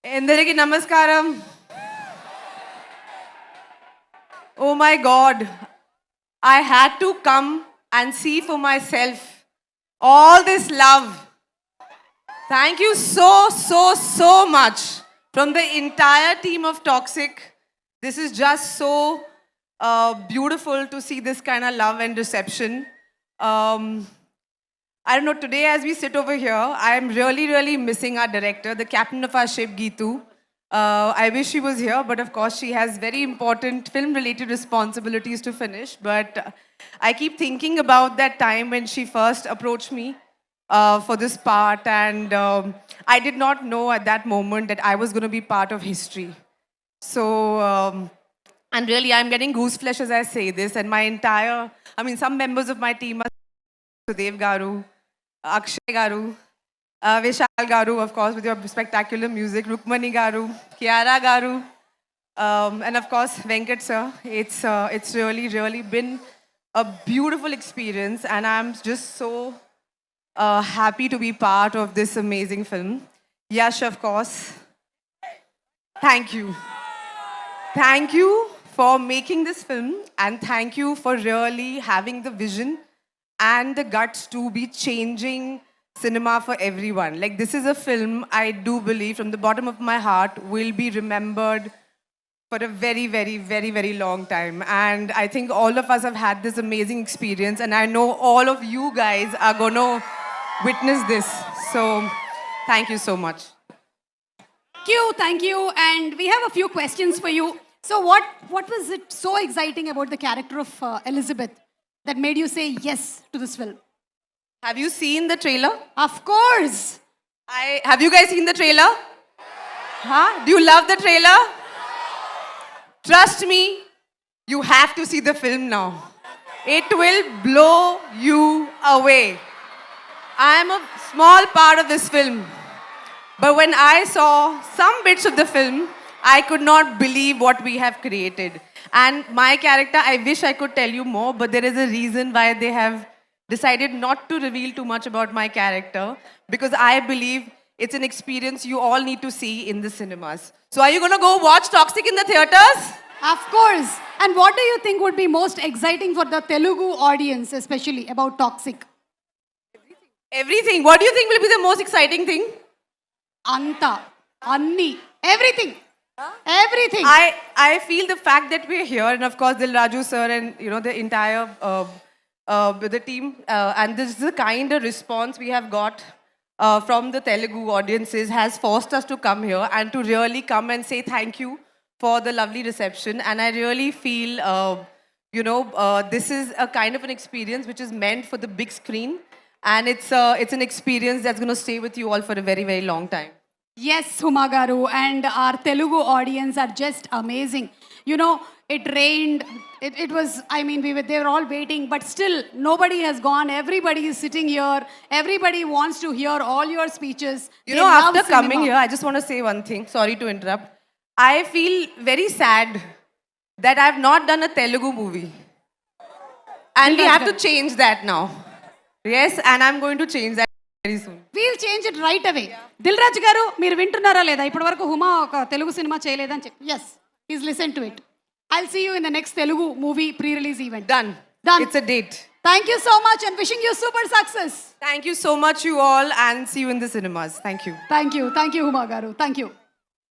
Endariki namaskaram. Oh my God. I had to come and see for myself all this love. Thank you so much from the entire team of Toxic. This is just so beautiful to see this kind of love and reception. Um, I don't know, today as we sit over here, I'm really missing our director, the captain of our ship, Geetu. I wish she was here, but of course she has very important film-related responsibilities to finish. But I keep thinking about that time when she first approached me for this part, and I did not know at that moment that I was going to be part of history. So, and really, I'm getting goose flesh as I say this, and some members of my team are Sudev Garu, Akshay Garu, Vishal Garu, of course, with your spectacular music, Rukmani Garu, Kiara Garu, and of course, Venkat sir. It's really been a beautiful experience, and I'm just so happy to be part of this amazing film. Yash, of course, thank you. Thank you for making this film, and thank you for really having the vision and the guts to be changing cinema for everyone. Like, this is a film I do believe from the bottom of my heart will be remembered for a very long time. And I think all of us have had this amazing experience, and I know all of you guys are going to witness this. So, thank you so much. Thank you. And we have a few questions for you. So what was it so exciting about the character of Elizabeth that made you say yes to this film? Have you seen the trailer? Of course. Have you guys seen the trailer? Huh? Do you love the trailer? Trust me, you have to see the film now. It will blow you away. I am a small part of this film. But when I saw some bits of the film, I could not believe what we have created. And my character, I wish I could tell you more, but there is a reason why they have decided not to reveal too much about my character, because I believe it's an experience you all need to see in the cinemas. So are you going to go watch Toxic in the theaters? Of course. And what do you think would be most exciting for the Telugu audience, especially about Toxic? Everything. What do you think will be the most exciting thing? Anta, Anni, everything. Everything. I feel the fact that we're here, and of course Dil Raju sir and the entire the team, and this is the kind of response we have got from the Telugu audiences has forced us to come here and to really come and say thank you for the lovely reception. And I really feel this is a kind of an experience which is meant for the big screen, and it's an experience that's going to stay with you all for a very long time. Yes, Huma Garu, and our Telugu audience are just amazing. You know, it rained. It was, they were all waiting, but still nobody has gone. Everybody is sitting here. Everybody wants to hear all your speeches. After coming here, I just want to say one thing. Sorry to interrupt. I feel very sad that I've not done a Telugu movie. And we have to change that now. Yes, and I'm going to change that very soon. We'll change it right away. Dil Raju garu, meer vintunnara leda? Ippadi varaku Huma oka Telugu cinema cheyaledani cheppi. Yes, he's listened to it. I'll see you in the next Telugu movie pre-release event. Done. It's a date. Thank you so much and wishing you super success. Thank you so much, you all, and see you in the cinemas. Thank you. Thank you, Huma Garu. Thank you.